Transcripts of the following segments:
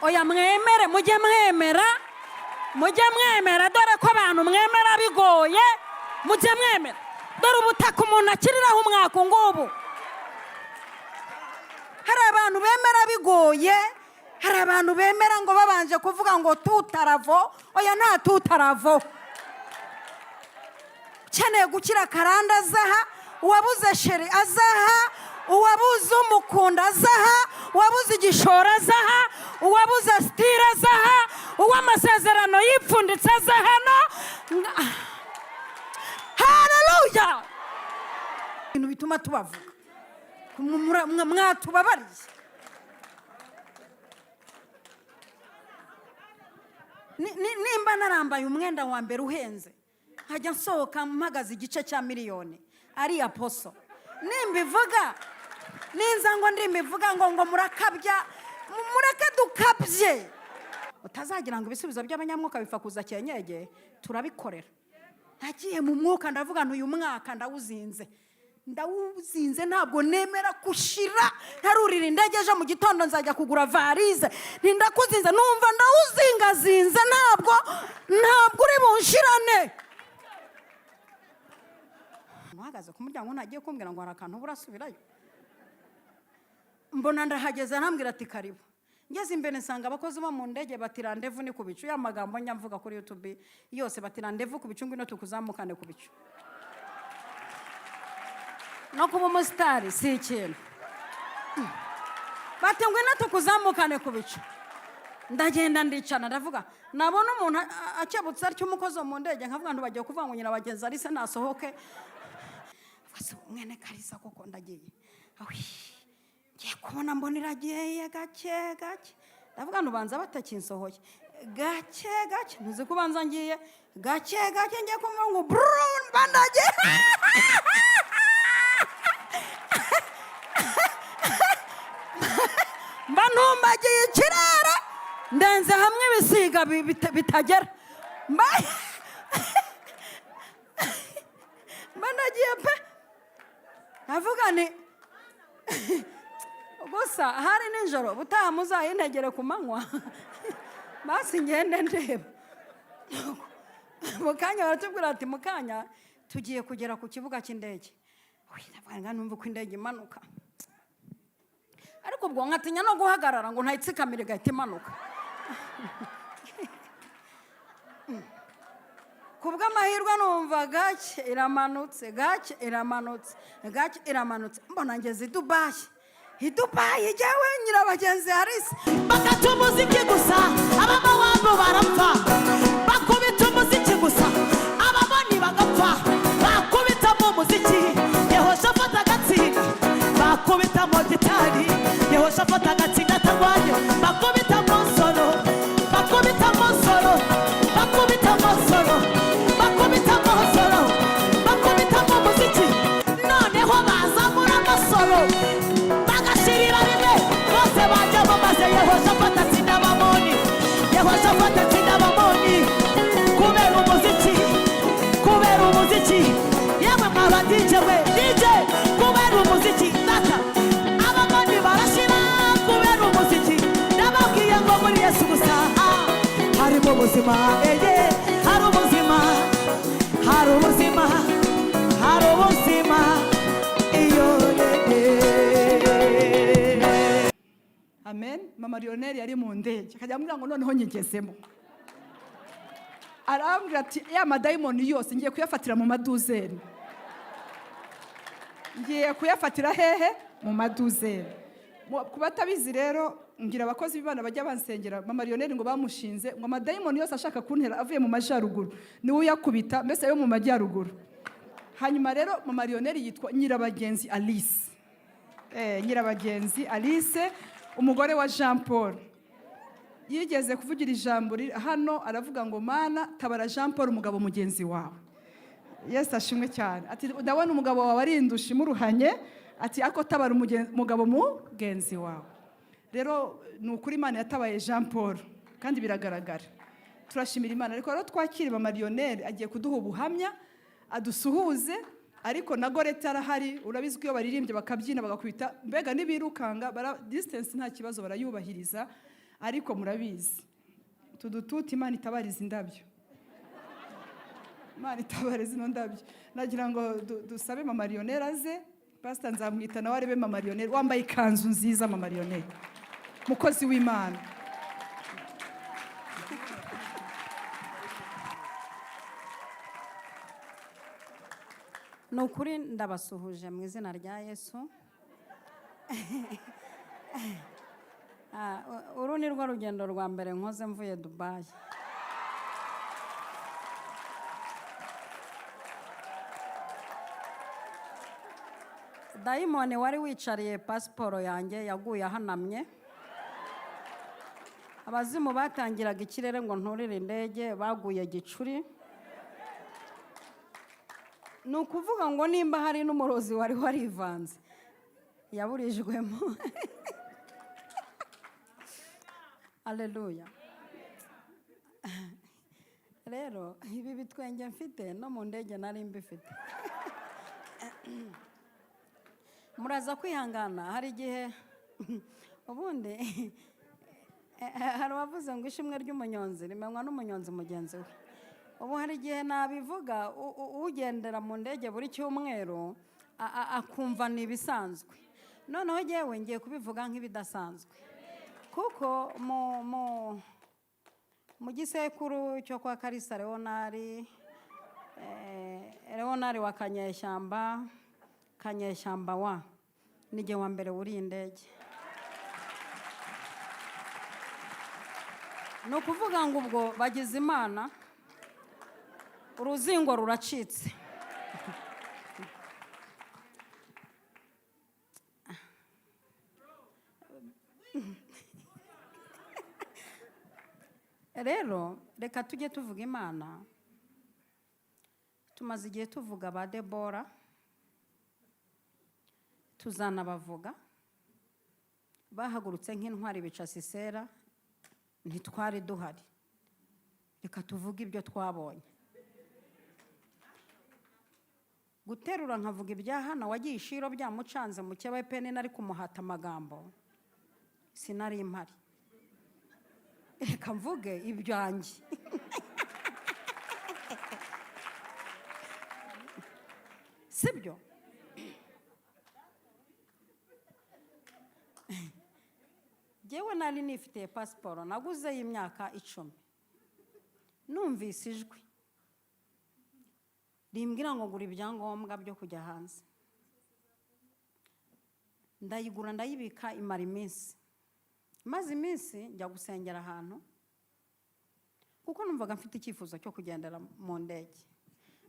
oya mwemere, mujye mwemera, mujye mwemera, dore ko abantu mwemera bigoye, mujye mwemera. Dore ubutaka umuntu akiriraho umwaka ngubu. Hari abantu bemera bigoye, hari abantu bemera ngo babanje kuvuga ngo tutaravo, oya nta tutaravo. Ukeneye gukira karanda azaha, uwabuze sheri azaha, uwabuze umukunda azaha, uwabuze igishoro azaha, uwabuze sitira azaha, uw'amasezerano yipfunditse azaha. Haleluya! Ibintu bituma tubavuga mwatubabariye. Nimba narambaye umwenda wa mbere uhenze, nkajya nsohoka mpagaze igice cya miliyoni, ari aposo. Nimbivuga ninza ngo ndimivuga ngo murakabya, mureke dukabye. Utazagira ngo ibisubizo by'abanyamwuka bifa kuza cyenyege, turabikorera. Nagiye mu mwuka ndavuga uyu mwaka ndawuzinze ntabwo nemera kushira. Ntarurira indege ejo mu gitondo nzajya kugura varize, nindakuzinze numva ndawuzingazinze, ntabwo uri bunshirane. Muhagaze ku muryango nagiye kumbwira ngo hari akantu burasubirayo, mbona ndahageze arambwira ati karibu. Ngeze imbere nsanga abakozi bo mu ndege bati randevu ni ku bicu. Ya magambo nyamvuga kuri YouTube yose bati randevu ku bicu, ngwino tukuzamukane ku bicu. No kuba umusitari si ikintu. Bati ngwino tukuzamukane ku bicu. Ndagenda ndicana ndavuga nabona umuntu akebutse atyo umukozi wo mu ndege, nkavuga ngo bagiye kuvuga ngo nyina bagenzi ari se nasohoke. Fase umwene Kalisa koko ndagiye. Ngiye kubona mbona iragiye gake gake. Ndavuga ngo banza batakinsohoye. Gake gake ntuzi kubanza ngiye gake gake, ngiye kumva ngo brun bandagiye. Mbanumbagiye ikirere, ndenze hamwe ibisiga bitagera. Mbanagiye pe. Ndavuga ni gusa hari nijoro butaha muzayintegere ku manywa. Basi ngende ndeba. Mukanya baratubwira ati mukanya tugiye kugera ku kibuga cy'indege. Ndavuga numva ko indege imanuka. Ariko ubwo nkatinya no guhagarara ngo ntayitsikamire gahita imanuka. Kubw'amahirwe numva gake iramanutse, gake iramanutse, gake iramanutse. Mbona ngeze i Dubai jyawe nyirabagenzi Harisi. Bakata umuziki gusa ababa wabo barapfa, bakubita umuziki gusa ababoni bagapfa, bakubita mu muziki Yehoshafata agatsinda, bakubita mu gitari Yehoshafata agatsinda atagwanye, bakubita mu solo, bakubita mu solo, bakubita mu solo, bakubita mu solo, bakubita mu muziki. Noneho bazamura amasolo bagashirira rimwe, bose bajyamo maze Yehoshafata atsinda abamoni, Yehoshafata atsinda abamoni. Kubera umuziki yamwe mwaba DJ we DJ, kubera umuziki data abamoni barashira. Kubera umuziki ndababwiye ngo muri Yesu gusa harimo ubuzima, hari ubuzima, hari ubuzima, hari ubuzima. Amen. Mama Lionel yari mu ndege akajya ambwira ngo noneho nyigezemo. Arambwira ati ya madayimoni yose ngiye kuyafatira mu maduzeni. Ngiye kuyafatira hehe? Mu maduzeni. Kubatabizi rero ngira abakozi b'Imana bajya bansengera Mama Lionel ngo bamushinze ngo amadayimoni yose ashaka kuntera avuye mu majyaruguru niwe uyakubita, mbese yo mu majyaruguru. Hanyuma rero Mama Lionel yitwa Nyirabagenzi Alice. Nyirabagenzi Alice, umugore wa Jean Paul. Yigeze kuvugira ijambo hano aravuga ngo Mana tabara Jean Paul umugabo mugenzi wawe. Yesu ashimwe cyane. Ati ndabona umugabo wawe arindusha imuruhanye, ati ako tabara umugabo mugenzi wawe. Rero nukuri Imana yatabaye Jean Paul kandi biragaragara. Turashimira Imana. Ariko rero twakire Mama Lionel agiye kuduha ubuhamya, adusuhuze. Ariko na Gorete arahari, urabizi ko iyo baririmbye bakabyina bagakubita mbega nibirukanga distance nta kibazo barayubahiriza. ariko murabizi utu dututi Imana itabariza indabyo, Imana itabare zino ndabyo. Nagira ngo dusabe Mama Lionel aze. Pastor nzamwita nawe arebe Mama Lionel wambaye ikanzu nziza. Mama Lionel mukozi w'Imana. Nukuri ndabasuhuje mu izina rya Yesu. Uru ni rwo rugendo rwa mbere nkoze mvuye Dubai. Dayimoni wari wicariye pasiporo yanjye yaguye ahanamye. Abazimu batangiraga ikirere ngo nturire indege baguye gicuri. Ni ukuvuga ngo nimba hari n'umurozi wari warivanze yaburijwemo. Haleluya. Rero ibi bitwenge mfite no mu ndege nari mbifite. Muraza kwihangana, hari igihe ubundi hari wavuze ngo ishimwe ry'umunyonzi rimenywa n'umunyonzi mugenzi we. Ubu hari igihe nabivuga ugendera mu ndege buri cyumweru akumva ni ibisanzwe. Noneho yewe ngiye kubivuga nk'ibidasanzwe, kuko mu gisekuru cyo kwa Kalisa Leonari wa Kanyeshyamba wa nige wa mbere uri indege. No kuvuga ngo ubwo bagize Imana uruzingo ruracitse. Rero reka tujye tuvuga Imana. Tumaze igihe tuvuga ba Debora, tuzanabavuga bahagurutse nk'intwari bica Sisera, ntitwari duhari. Reka tuvuge ibyo twabonye. Guterura nkavuga ibya Hana wagiye ishiro byamucanze mu cyaba pene nari kumuhata amagambo, sinari impari. Reka mvuge ibyanjye. Sibyo? Jewe nari nifite pasiporo naguze y'imyaka 10. Numvise ijwi rimbwira ngo gura ibyangombwa byo kujya hanze. Ndayigura ndayibika imara iminsi. Maze iminsi njya gusengera ahantu, kuko numvaga mfite icyifuzo cyo kugendera mu ndege.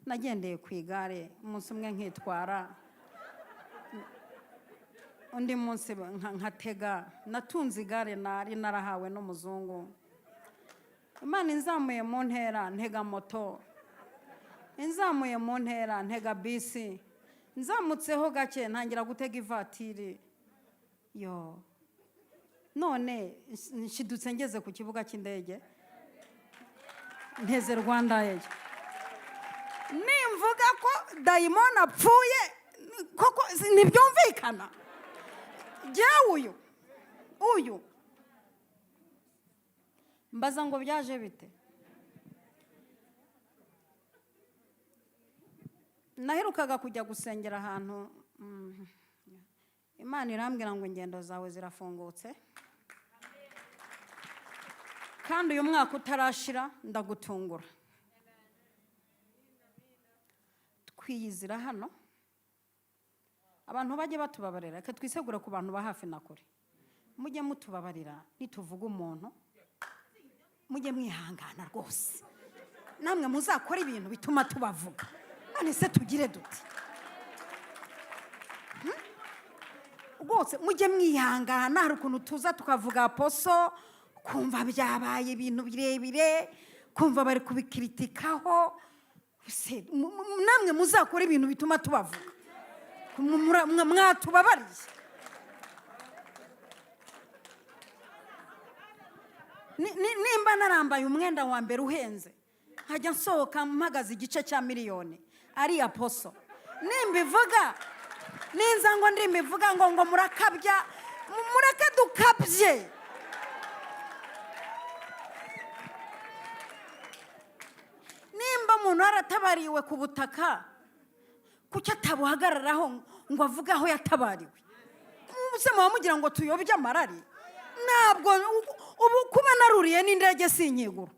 Nagendeye ku igare umunsi umwe nkitwara, undi munsi nkatega. Natunze igare nari narahawe n'umuzungu. Imana inzamuye mu ntera ntega moto, inzamuye mu ntera ntega bisi, nzamutseho gake ntangira gutega ivatiri. Yo none nshidutse ngeze ku kibuga cy'indege, nteze Rwanda Air. Nimvuga ko dayimoni apfuye koko ntibyumvikana. Jewe uyu mbaza ngo byaje bite. Naherukaga kujya gusengera ahantu, Imana irambwira ngo ingendo zawe zirafungutse, kandi uyu mwaka utarashira ndagutungura. Twiyizira hano abantu bajye batubabarira, reka twisegura ku bantu ba hafi na kure. Mujye mutubabarira nituvuga umuntu, mujye mwihangana rwose. Namwe muzakora ibintu bituma tubavuga. None se tugire duti? Rwose mujye mwihangana. Hari ukuntu tuza tukavuga Aposo kumva byabaye ibintu birebire, kumva bari kubikritikaho. Namwe muzakora ibintu bituma tubavuga. Mwatubabariye. Nimba narambaye umwenda wa mbere uhenze, hajya nsohoka mpagaze igice cya miliyoni ari Aposo. Nimbivuga ninza ngo ndimivuga ngo murakabya, mureke dukabye. umuntu aratabariwe ku butaka kuki atabuhagararaho ngo avuge aho yatabariwe? Ubuse muba mugira ngo tuyobye amarari? Ntabwo ubu kuba naruriye n'indege sinkigura,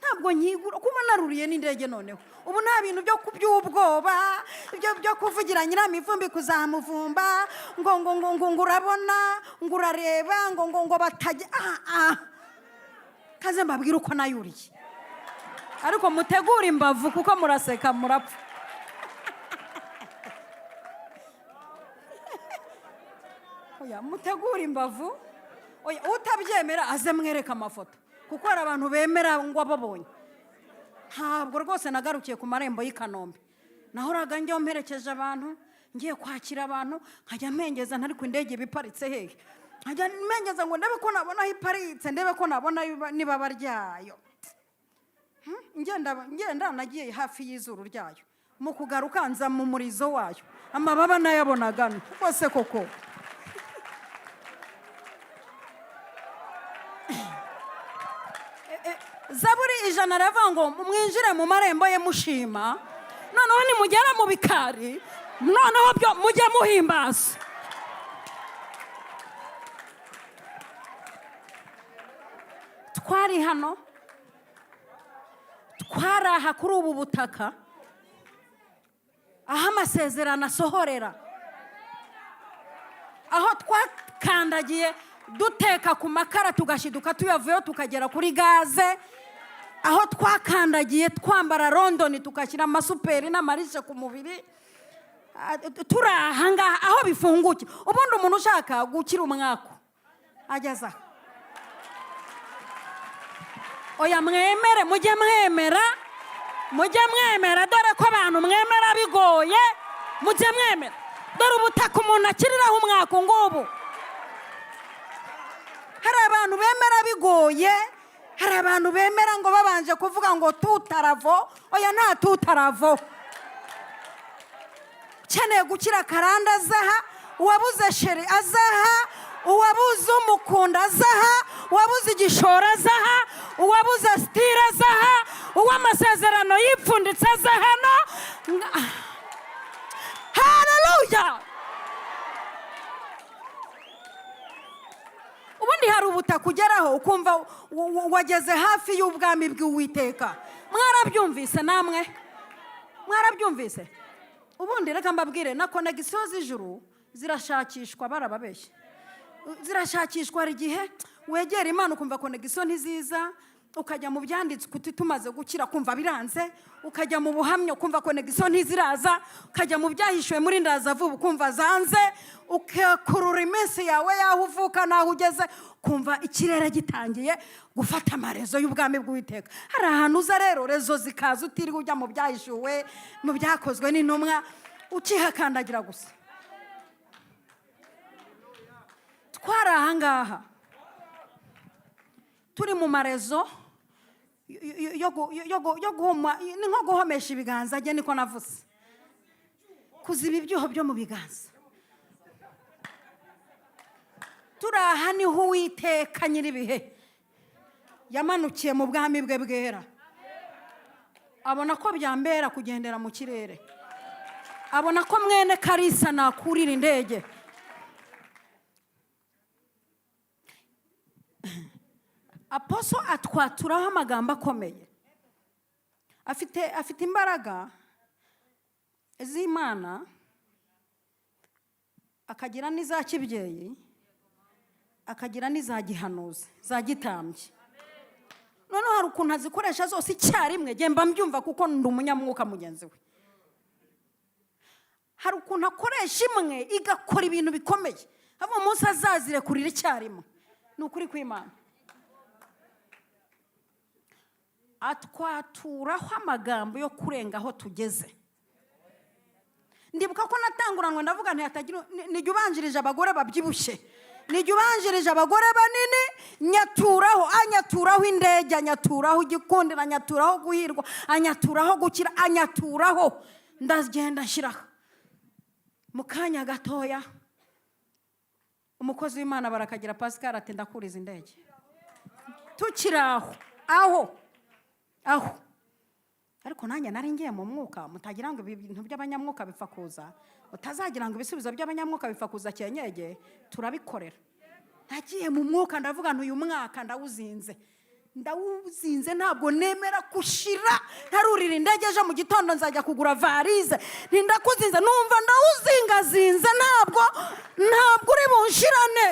ntabwo nkigura kuba naruriye n'indege. Noneho ubu nta bintu byo kuby'ubwoba, byo kuvugira nyiramivumbi kuzamuvumba ngo urabona ngo urareba ngo batajya. Kaze mbabwire uko nayuriye, ariko mutegura imbavu kuko muraseka murapfa. Oya, mutegura imbavu. Oya, utabyemera aze mwereka amafoto, kuko hari abantu bemera ngo ababonye. Ntabwo rwose nagarukiye ku marembo y'i Kanombe, nahoraga njya mperekeje abantu, ngiye kwakira abantu, nkajya mpengeza ntari ku indege biparitse hehe, nkajya mpengeza ngo ndebe ko nabona aho iparitse, ndebe ko nabona n'ibaba ryayo. ngenda nagiye hafi y'izuru ryayo, mu kugaruka nza mu murizo wayo, amababa nayabonaga rwose koko. Zaburi 100 aravuga ngo mwinjire mu marembo ye mushima, noneho nimugera mu bikari noneho byo mujye muhimbaza. Twari hano, twaraha kuri ubu butaka aho amasezerano asohorera, aho twakandagiye duteka ku makara tugashiduka tuyavuyeho tukagera kuri gaze, aho twakandagiye twambara London tugashyira amasuperi n'amarishe ku mubiri, turaha ngaha aho bifunguke. Ubundi umuntu ushaka gukira umwako ageza. Oya mwemere, mujye mwemera, dore ko abantu mwemera bigoye, mujye mwemera. Dore ubutaka umuntu akiriraho umwako ngubu. Hari abantu bemera bigoye, hari abantu bemera ngo babanje kuvuga ngo tutaravo. Oya, nta tutaravo. Ukeneye gukira karanda azaha, uwabuze sheri azaha, uwabuze umukunda azaha, uwabuze igishoro azaha, uwabuze sitira azaha, uw'amasezerano yipfunditse azaha. Haleluya! Ubundi hari ubutaka ugeraho ukumva wageze hafi y'ubwami bw'Uwiteka. Mwarabyumvise namwe? Mwarabyumvise? Ubundi reka mbabwire, na konegisiyo z'ijuru zirashakishwa, barababeshye. Zirashakishwa. Hari igihe wegera Imana ukumva konegisiyo ntiziza, ukajya mu byanditswe tumaze gukira kumva biranze, ukajya mu buhamya ukumva konegisiyo ntiziraza, ukajya mu byahishuwe muri ndaza vuba ukumva zanze, ukakurura iminsi yawe yaho uvuka naho ugeze, kumva ikirere gitangiye gufata amarezo y'ubwami bw'Uwiteka. Hari ahantu uza rero rezo zikaza utiriwe ujya mu byahishuwe, mu byakozwe n'intumwa, ukihakandagira gusa. Twari ahangaha turi mu marezo yo guhoma, ni nko guhomesha ibiganza, njye niko navuze, kuziba ibyuho byo mu biganza. Turaha niho Uwiteka nyiribihe yamanukiye mu bwami bwe bwera, abona ko byambera kugendera mu kirere, abona ko mwene Karisa nakurira indege. Aposo atwaturaho amagambo akomeye, afite imbaraga z'Imana, akagira n'iza kibyeyi, akagira n'iza gihanuzi, za gitambye. Noneho hari ukuntu azikoresha zose icyarimwe, njye mba mbyumva kuko ndi umunyamwuka mugenzi we. Hari ukuntu akoresha imwe igakora ibintu bikomeye, abo umunsi azazire kurira icyarimwe. Ni ukuri kw'Imana. Atwaturaho amagambo yo kurenga aho tugeze. Ndibuka ko natanguranwe ndavuga nti hatagira nijye ubanjirije abagore babyibushye, nijye ubanjirije abagore banini, nyaturaho, anyaturaho indege, anyaturaho igikundira, anyaturaho guhirwa, anyaturaho gukira, anyaturaho. Ndagenda nshyiraho mu kanya gatoya umukozi w'Imana Barakagira Pascal ati ndakuriza indege. Tukiraho aho ariko nanjye nari ngiye mu mwuka, mutagira ngo ibintu by'abanyamwuka bipfa kuza, utazagira ngo ibisubizo by'abanyamwuka bipfa kuza cyenyege, turabikorera. Nagiye mu mwuka ndavuga nti uyu mwaka ndawuzinze ntabwo nemera kushira, ntarurira indege ejo mu gitondo nzajya kugura varize, ntindakuzinze numva ndawuzingazinze, ntabwo uri bunshirane.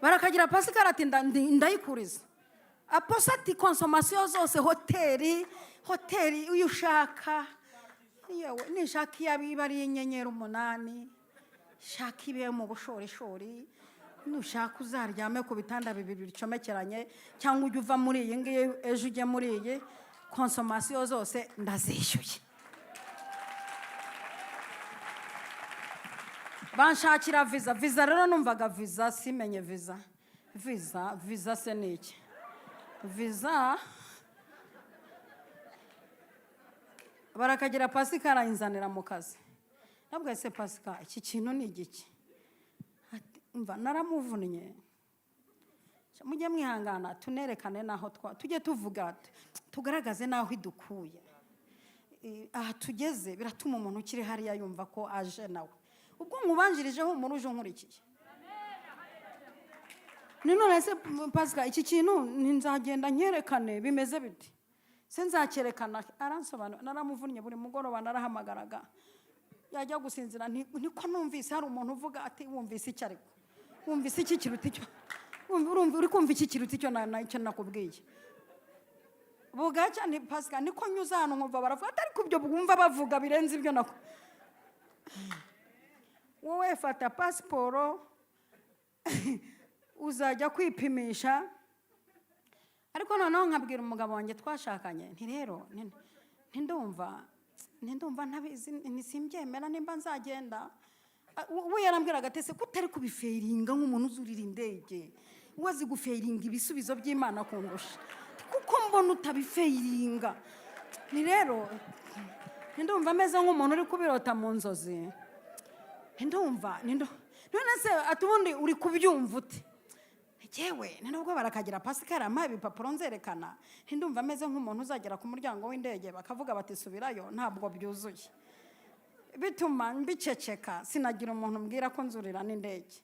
Barakagira Pascal ati ndayikuriza. Aposa ati konsomasiyo zose hoteli iyo ushaka, yewe nishaka iba ari inyenyeri 8, shaka ibe mu bushorishori, nushaka uzaryame ku bitanda 2 bicomekeranye, cyangwa ujye uva muri iyi ngiyi ejo ujye muri iyi, konsomasiyo zose ndazishyuye. Banshakira visa rero numvaga visa simenye visa se niki visa. Barakagira Pascal inzanira mu kazi, nabwo ese Pascal iki kintu ni igiki? Umva naramuvunnye, mujye mwihangana tunerekane naho tujye tuvuga, tugaragaze naho idukuye. Aha tugeze biratuma umuntu ukiri hariya yumva ko aje nawe, ubwo mubanjirijeho umuntu uje nkurikiye. None se Pascal iki kintu nzagenda nyerekane bimeze biti? Se nzacyerekana. Aransobanura, naramuvunnye buri mugoroba narahamagaraga, yajya gusinzira niko numvise hari umuntu uvuga ati wumvise iki, ariko wumvise iki kiruta icyo, uri kumva iki kiruta icyo icyo nakubwiye. Bugacya ni Pascal niko nyuza hano nkumva baravuga ariko ibyo bwumva bavuga birenze ibyo nako. Wowe fata pasiporo uzajya kwipimisha. Ariko noneho nkabwira umugabo wanjye twashakanye nti rero ndumva ntabizi, nsimbyemera nimba nzagenda. We yarambwiraga ati se kutari kubifeiringa nk'umuntu uzurira indege, wazi gufeiringa ibisubizo by'Imana kundusha, kuko mbona utabifeiringa. Ni rero ndumva ameze nk'umuntu uri kubirota mu nzozi. None se atubundi uri kubyumva ute? Yewe nubwo Barakagira Pascal amaye ibipapuro nzerekana, ndumva ameze nk'umuntu uzagera ku muryango w'indege bakavuga bati subirayo, ntabwo byuzuye. Bituma mbiceceka, sinagira umuntu mbwira ko nzurira n'indege,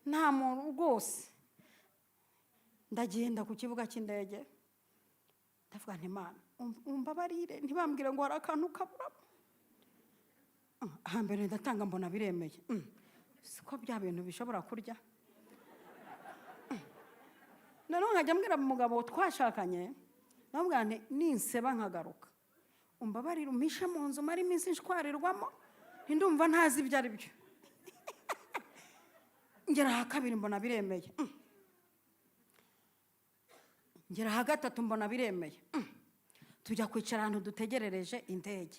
nta muntu rwose. Ndagenda ku kibuga cy'indege ndavuga nti Mana umbabarire ntibambwire ngo hari akantu kaburamo. Hambere ndatanga mbona biremeye, siko bya bintu bishobora kurya. None nkajya mbwira umugabo twashakanye, ndamubwira nti ninseba nkagaruka umbabarire umpishe mu nzu mari iminsi nshwarirwamo, ndumva ntazi ibyo ari byo. Ngera ha kabiri mbona biremeye, ngera ha gatatu mbona biremeye. Tujya kwicara ahantu dutegerereje indege.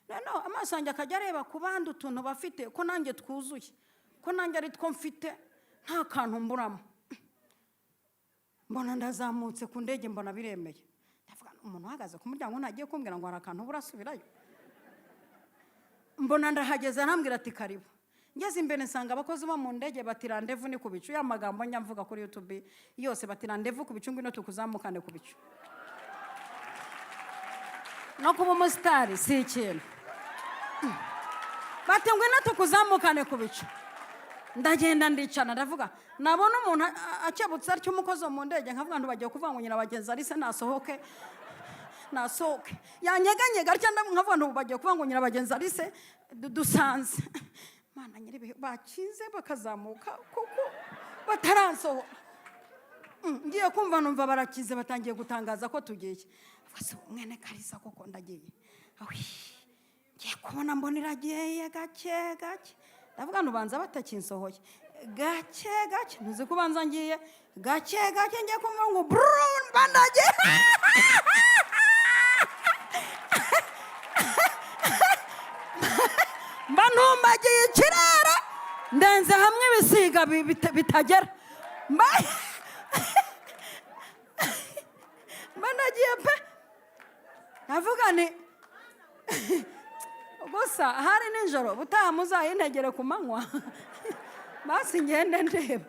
Noneho amaso yanjye akajya areba ku bandi utuntu bafite, ko nanjye twuzuye, ko nanjye ari two mfite, nta kantu mburamo. Mbona ndazamutse ku ndege mbona biremeye. Ndavuga umuntu uhagaze ku muryango ntagiye kumbwira ngo hari akantu burasubirayo. Mbona ndahageze arambwira ati karibu. Ngeze imbere nsanga abakozi bo mu ndege bati randevu ni ku bicu. Ya magambo nyamvuga kuri YouTube yose bati randevu ku bicu, ngwino tukuzamukane ku bicu. No kuba umusitari si ikintu. Bati ngwino tukuzamukane ku bicu. Ndagenda ndicana ndavuga nabona umuntu akebutse atyo umukozi mu ndege, nkavuga ngo bagiye kuvuga ngo nyina bagenzi ari se nasohoke yanyeganyega atyo, nkavuga ngo bagiye kuvuga ngo nyina bagenzi ari se dusanze. Mana nyiribe bakize bakazamuka kuko bataransohoka. Ngiye kumva numva barakize batangiye gutangaza ko tugiye. Fase mwene Kalisa koko ndagiye. Ngiye kubona mbona iragiye gake. Ndavuga nubanza batakinsohoye gake ntuzi ko banza ngiye gake ngiye kumva ngo brun bandaje. Mbanumbagiye ikirere ndenze hamwe ibisiga bitagera. Mbanagiye pe, ndavuga ni gusa hari nijoro butaha muzayintegere ku manywa basi ngende ndeba.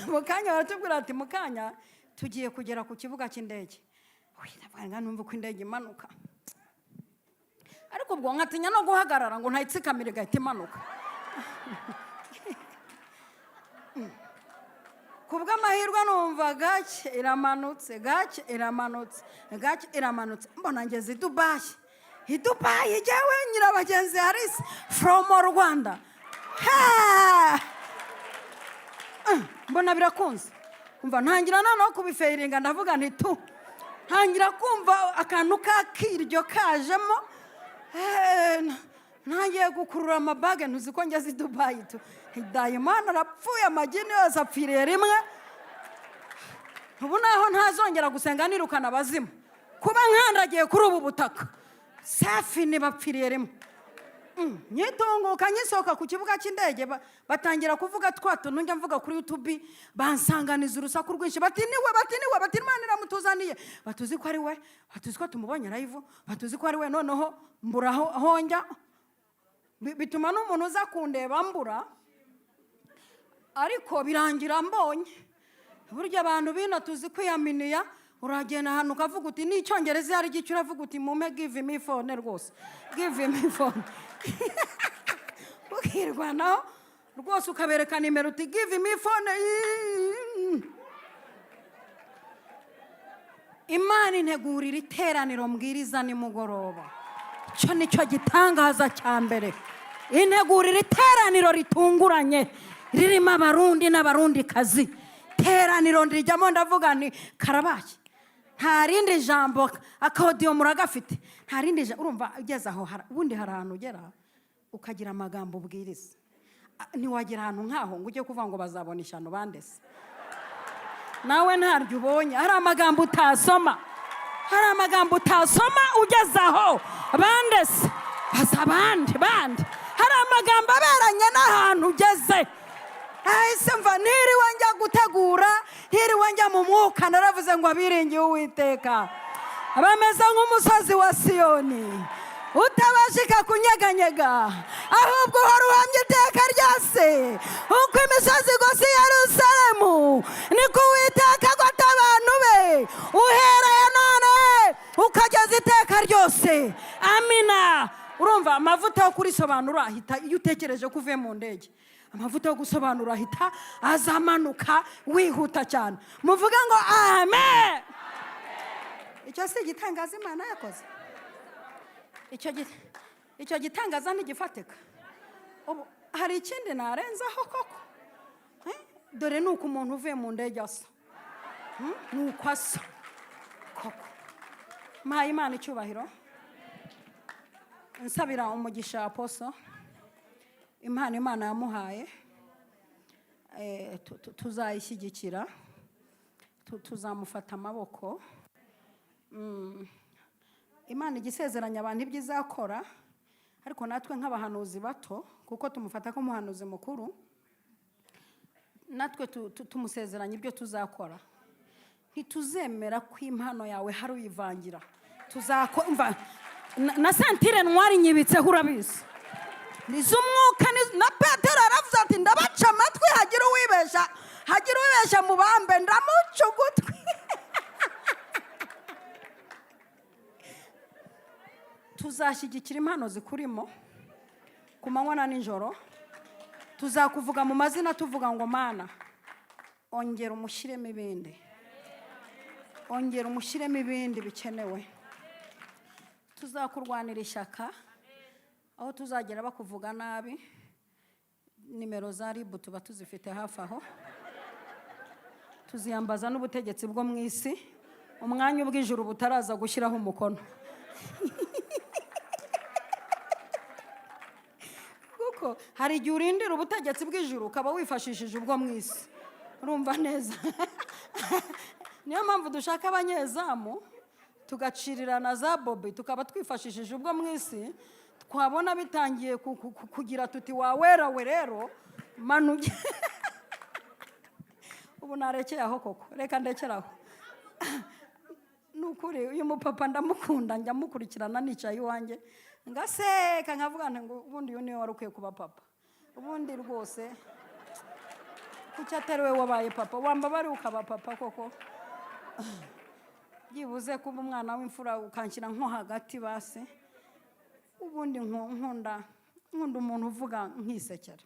Mukanya baratubwira ati mukanya tugiye kugera ku kibuga cy'indege ndavuga numva uko indege imanuka ariko ubwo nkatinya no guhagarara ngo ntayitsikamire igahita imanuka kubw'amahirwe numva gake iramanutse mbona ngeze i Dubai jyewe Nyirabagenzi Harisi from Rwanda mbona birakunze umva ntangira noneho kubifeiringa ndavuga nti ntangira kumva akantu kakiryo kajemo ntangiye gukurura amabage ntuzi ko ngeze i Dubai Dayimana arapfuye amagini yose apfiriye rimwe ubu naho ntazongera gusenga nirukana abazimu kuba nkandagiye kuri ubu butaka safi ntibapfiriye rimwe nyitunguka nyisohoka ku kibuga cy'indege batangira kuvuga tuntu njya mvuga kuri YouTube bansanganiza urusaku rwinshi bati Imana iramutuzaniye batuzi ko ari we batuzi ko tumubonye live batuzi ko ari we noneho mbura honjya bituma n'umuntu uza kundeba mbura ariko birangira mbonye burya abantu bino tuzi kwiyaminiya uragenda ahantu ukavuga uti n'icyongereza hari icyo uravuga uti mume give me phone rwose give me phone ukirwanaho rwose ukabereka nimero uti give me phone Imana integurira iteraniro mbwiriza nimugoroba icyo nicyo gitangaza cya mbere integurira iteraniro ritunguranye ririmo abarundi n'abarundikazi iteraniro rijyamo ndavuga nti karabaye nta rindi jambo akodiyo muragafite nta rindi jambo urumva ugeze aho ubundi hari ahantu ugera ukagira amagambo ubwiriza ntiwagira ahantu nk'aho ngo ujye kuvuga ngo bazabona ishyano bandese nawe ntaryo ubonye hari amagambo utasoma ugeze aho bandese baza bandi hari amagambo aberanye n'ahantu ugeze ahise mva ntiriwe njya gutegura ntiriwe njya mu mwuka naravuze ngo abiringiye Uwiteka bameze nk'umusozi wa Siyoni utabashika kunyeganyega ahubwo uhora uhamye iteka ryose uko imisozi igose i Yerusalemu niko Uwiteka agota abantu be uhereye none ukageza iteka ryose amina urumva amavuta yo kurisobanura ahita iyo utekereje ko uvuye mu ndege amavuta yo gusobanura ahita azamanuka wihuta cyane muvuga ngo amen icyo si igitangaza Imana yakoze icyo gitangaza ntigifatika ubu hari ikindi narenzaho koko dore nuko umuntu uvuye mu ndege asa nuko asa koko mpaye Imana icyubahiro nsabira umugisha Apostle Imana yamuhaye tuzayishyigikira tuzamufata amaboko Imana igisezeranya abantu ibyo izakora ariko natwe nk'abahanuzi bato kuko tumufata nk'umuhanuzi mukuru natwe tumusezeranya ibyo tuzakora ntituzemera ko impano yawe hari uyivangira tuzakumva na sentire ntwari nyibitseho urabizi nizumwuka na Petero aravuze ati ndabaca amatwi hagira uwibesha mu bambe ndamuca ugutwi tuzashyigikira impano zikurimo ku manywa na nijoro tuzakuvuga mu mazina tuvuga ngo Mana ongera umushyiremo ibindi bikenewe tuzakurwanira ishyaka aho tuzagera bakuvuga nabi nimero za RIB tuba tuzifite hafi aho tuziyambaza n'ubutegetsi bwo mu isi umwanya ubw'ijuru butaraza gushyiraho umukono kuko hari igihe urindira ubutegetsi bw'ijuru ukaba wifashishije ubwo mu isi urumva neza niyo mpamvu dushaka abanyezamu tugacirirana za bobi tukaba twifashishije ubwo mu isi twabona bitangiye kugira tuti wawerawe rero manuge ubu narekeye aho koko reka ndekeraho nukuri uyu mupapa ndamukunda njya mukurikirana nicaye iwanjye ngaseka nkavuga ngo ubundi uyu niwe wari ukwiye kuba papa ubundi rwose kuki atari we wabaye papa wamba bari ukaba papa koko byibuze kuba umwana w'imfura ukanshyira nko hagati base, ubundi nkunda umuntu uvuga nkisekera.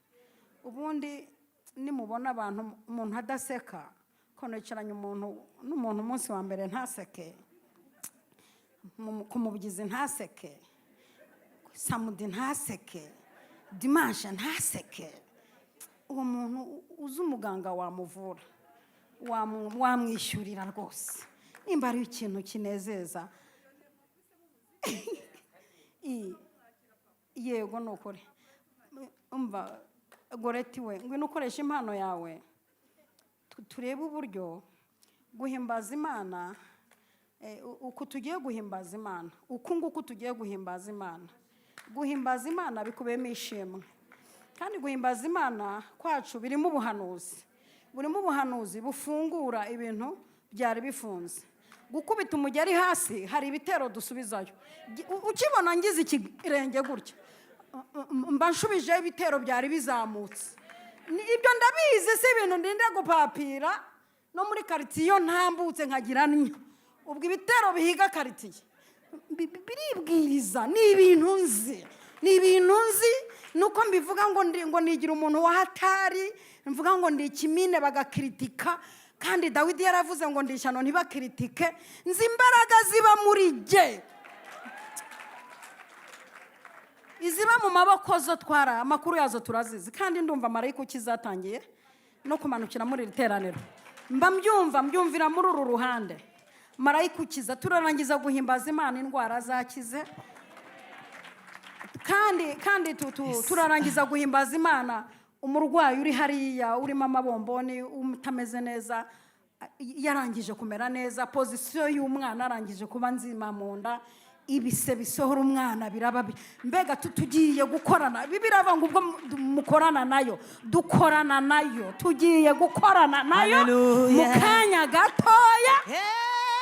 Ubundi nimubona abantu umuntu adaseka, ko nicaranye n'umuntu umunsi wa mbere ntaseke, kumubyizi ntaseke, samudi ntaseke, dimanche ntaseke, uwo muntu uzi umuganga wamuvura, wamwishyurira rwose nimba ari ikintu kinezeza. Yego ni ukuri. Umva Goreti we, ngwino ukoresha impano yawe turebe uburyo guhimbaza Imana, uku tugiye guhimbaza Imana, uku nguku tugiye guhimbaza Imana. Guhimbaza Imana bikubiyemo ishimwe, kandi guhimbaza Imana kwacu birimo ubuhanuzi bufungura ibintu byari bifunze. Gukubita umugeri hasi hari ibitero dusubizayo. Ukibona ngize ikirenge gutya, mba nshubije ibitero byari bizamutse. Ibyo ndabizi, si ibintu ndinde gupapira no muri quartier ntambutse nkagira nyo. Ubwo ibitero bihiga quartier biribwiriza, ni ibintu nzi nuko mbivuga ngo nigira umuntu wa hatari, mvuga ngo ndi ikimine bagakritika, kandi Dawidi yaravuze ngo ndishyano ntibakritike, nzi imbaraga ziba muri jye, iziba mu maboko zo twara amakuru yazo turazizi. Kandi ndumva marayika ukizatangiye no kumanukira muri iteraniro, mbyumvira muri uru ruhande. Marayika ukiza, turarangiza guhimbaza Imana, indwara zakize, kandi turarangiza guhimbaza Imana. Umurwayi uri hariya urimo amabomboni utameze neza yarangije kumera neza, pozisiyo y'umwana arangije kuba nzima mu nda, ibise bisohora umwana biraba. Mbega tugiye gukorana, birava ngo ubwo mukorana nayo, dukorana nayo, tugiye gukorana nayo mu kanya gatoya.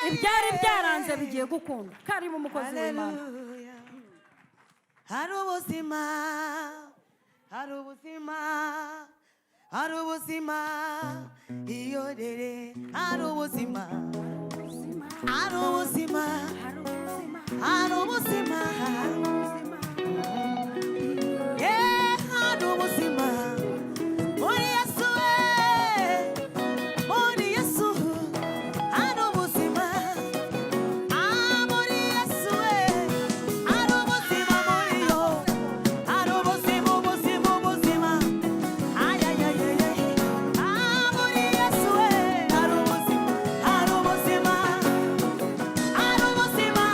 Ibyari byaranze bigiye gukunda. Karibu umukozi w'Imana. Hari ubuzima, hari ubuzima, hari ubuzima, iyo rere hari ubuzima, hari ubuzima, hari ubuzima, hari ubuzima muri Yesu, muri Yesu hari ubuzima, muri Yesu hari ubuzima, muri yo hari ubuzima, ubuzima, ubuzima, muri Yesu hari ubuzima, hari ubuzima, hari ubuzima,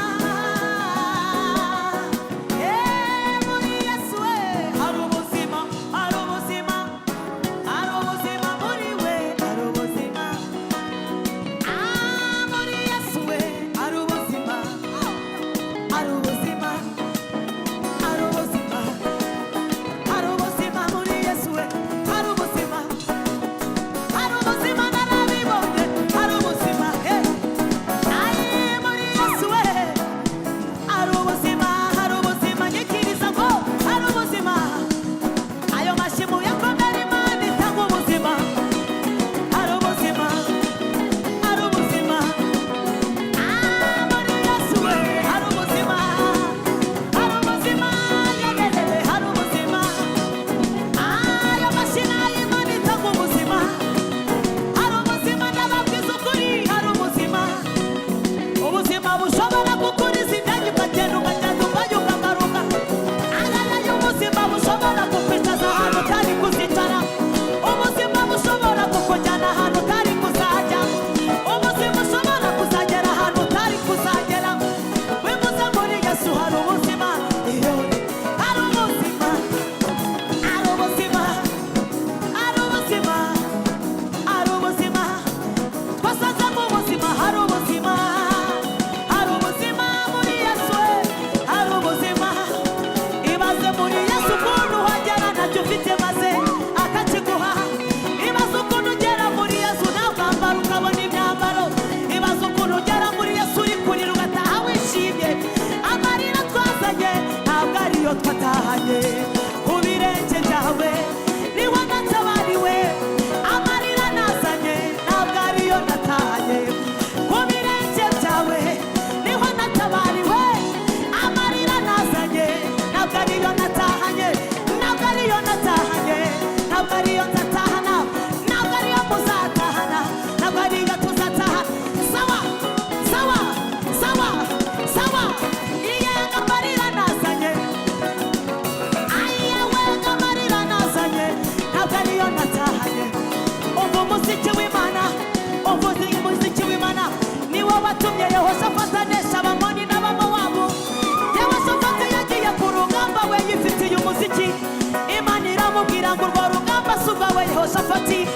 Yehoshafati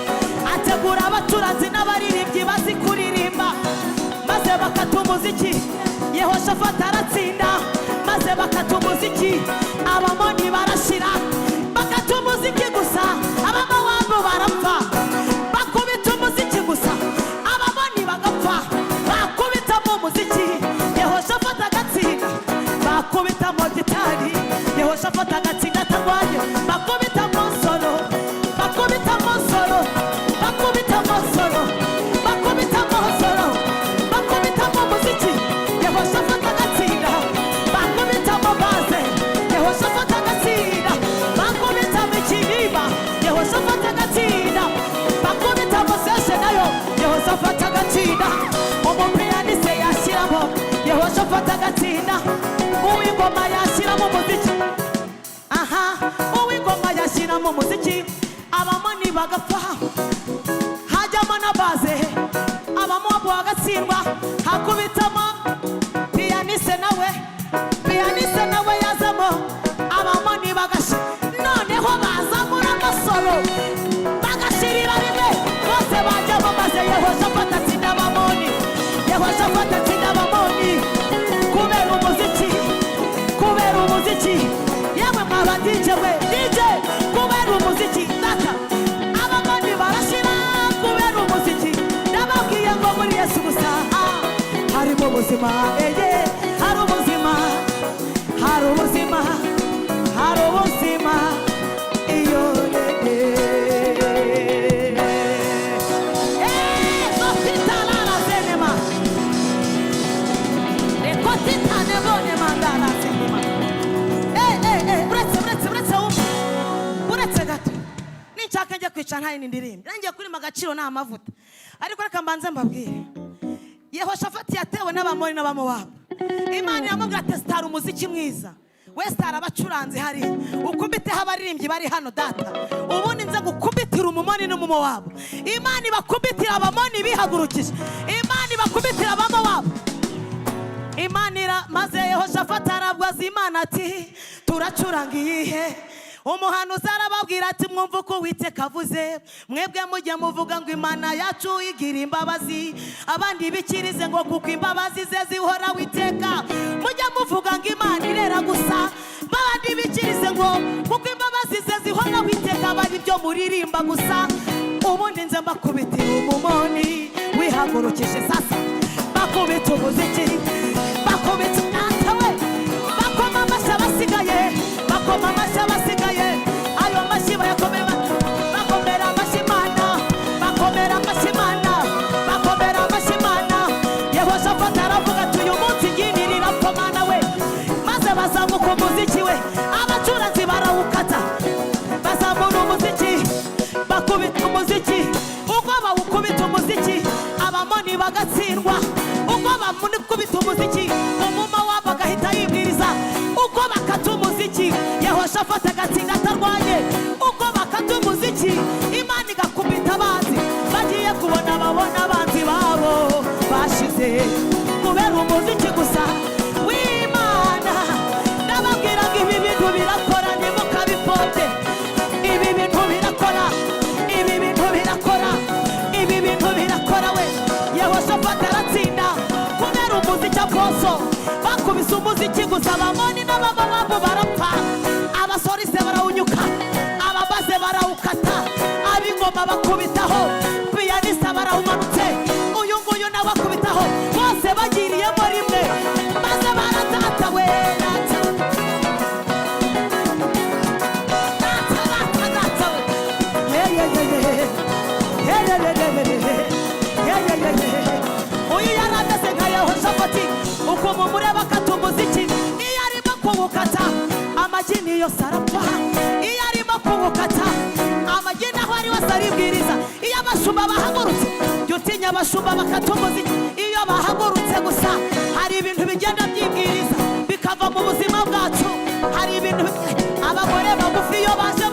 ategura abacuranzi n'abaririmbyi bazi kuririmba maze bakata umuziki. Yehoshafati aratsinda maze bakata umuziki. Abamoni barashira bakata umuziki gusa. Abamowabu barapfa bakubita umuziki gusa. Abamoni bagapfa bakubitamo umuziki. Yehoshafati agatsinda bakubitamo gitari. Yehoshafati agatsinda atarwanye bakubitamo solo. Bakubitamo solo. Bakubitamo solo. Bakubitamo solo. Bakubitamo umuziki. Yehoshafati agatsinda bakubitamo baze. Yehoshafati agatsinda bakubitamo ikiriba. Yehoshafati agatsinda bakubitamo seshe nayo. Yehoshafati agatsinda umupiyaniste yashyiramo. Yehoshafati agatsinda uw'ingoma yashyiramo umuziki. Aha, uw'ingoma yashyiramo umuziki. Abamoni bagapfa hajyamo na baze. Abamowabu bagatsindwa hakubitamo piyaniste nawe. Piyaniste nawe yazamo. Abamoni bagashira noneho bazamura amasolo bagashirira rimwe bose bajyamo maze Yehoshafati atsinda Abamoni. Yehoshafati atsinda Abamoni kubera umuziki. Kubera umuziki. Yewe mwaba DJ we DJ kubera umuziki. Data Abamoni barashira kubera umuziki. Ndababwiye ngo muri Yesu gusa harimo ubuzima. Hari ubuzima. Hari ubuzima. Hari ubuzima. Iyo Zotitalala zenema. Rekotitane bone mandala zenema. Uretse gato ninshaka njya kwica ntaye n'indirimbo nangiye kurima agaciro n'amavuta. Ariko reka mbanze mbabwire Yehoshafati yatewe n'Abamoni n'Abamowabu. Imana yamubwira ati sitara umuziki mwiza. We sitara abacuranzi hari ukubiteho abaririmbyi bari hano data. Ubundi nze gukubitira Umumoni n'Umumowabu. Imana ibakubitira Abamoni bihagurukije. Imana ibakubitira Abamowabu. Imana maze Yehoshafati arabwaza Imana ati turacuranga iyihe. Umuhanuzi arababwira ati mwumva uko Uwiteka avuze. Mwebwe mujye muvuga ngo Imana yacu igira imbabazi. Abandi bikirize ngo kuko imbabazi ze zihora Uwiteka. Mujye muvuga ngo Imana irera gusa. Abandi bikirize ngo kuko imbabazi ze zihora Uwiteka. Abandi byo muririmba gusa. Ubundi nze mbakubitira Umumoni wihagurukije sasa. Bakubita umuziki. Bakubita natawe. Bakoma amashyi abasigaye. Bakoma amashyi abasigaye. Ayo mashyi bayakomera. Bakomera amashyi Imana. Bakomera amashyi Imana. Bakomera amashyi Imana. Yehoshafati aravuga ati uyu munsi nginirira apfa Mana we. Maze bazamuka umuziki we. Abacuranzi barawukata. Bazamura umuziki. Bakubita umuziki. Uko bawukubita umuziki Abamoni bagatsindwa. Uko bamukubita umuziki Umumowabu agahita yibwiriza. Uko bakata umuziki Yehoshafati agatsinda atarwanye. Uko bakata umuziki Imana igakubita abanzi. Bagiye kubona babona abanzi babo bashize kubera umuziki gusa w'Imana. Ndababwira ngo ibi bintu birakora ntimukabipfobye. Ibi bintu birakora. Ibi bintu birakora. Ibi bintu birakora we. Yehoshafati aratsinda kubera umuziki aposo. Bakubise umuziki gusa Abamoni n'Abamowabu barapfa. Abasorise barawunyuka. Ababaze barawukata. Ab'ingoma bakubitaho. Piyaniste barawumanutse. Uyu nguyu nawe akubitaho. Bose bagiriyemo rimwe maze baratata we. Uyu yarameze nka Yehoshafati. Uko mumureba akata umuziki. Iyo arimo kuwukata amagini yose arapfa. Iyo arimo kuwukata amagini aho ari hose aribwiriza. Iyo abashumba bahagurutse jya utinya abashumba bakata umuziki. Iyo bahagurutse gusa hari ibintu bigenda byibwiriza bikava mu buzima bwacu. Hari ibintu abagore bagufi iyo baje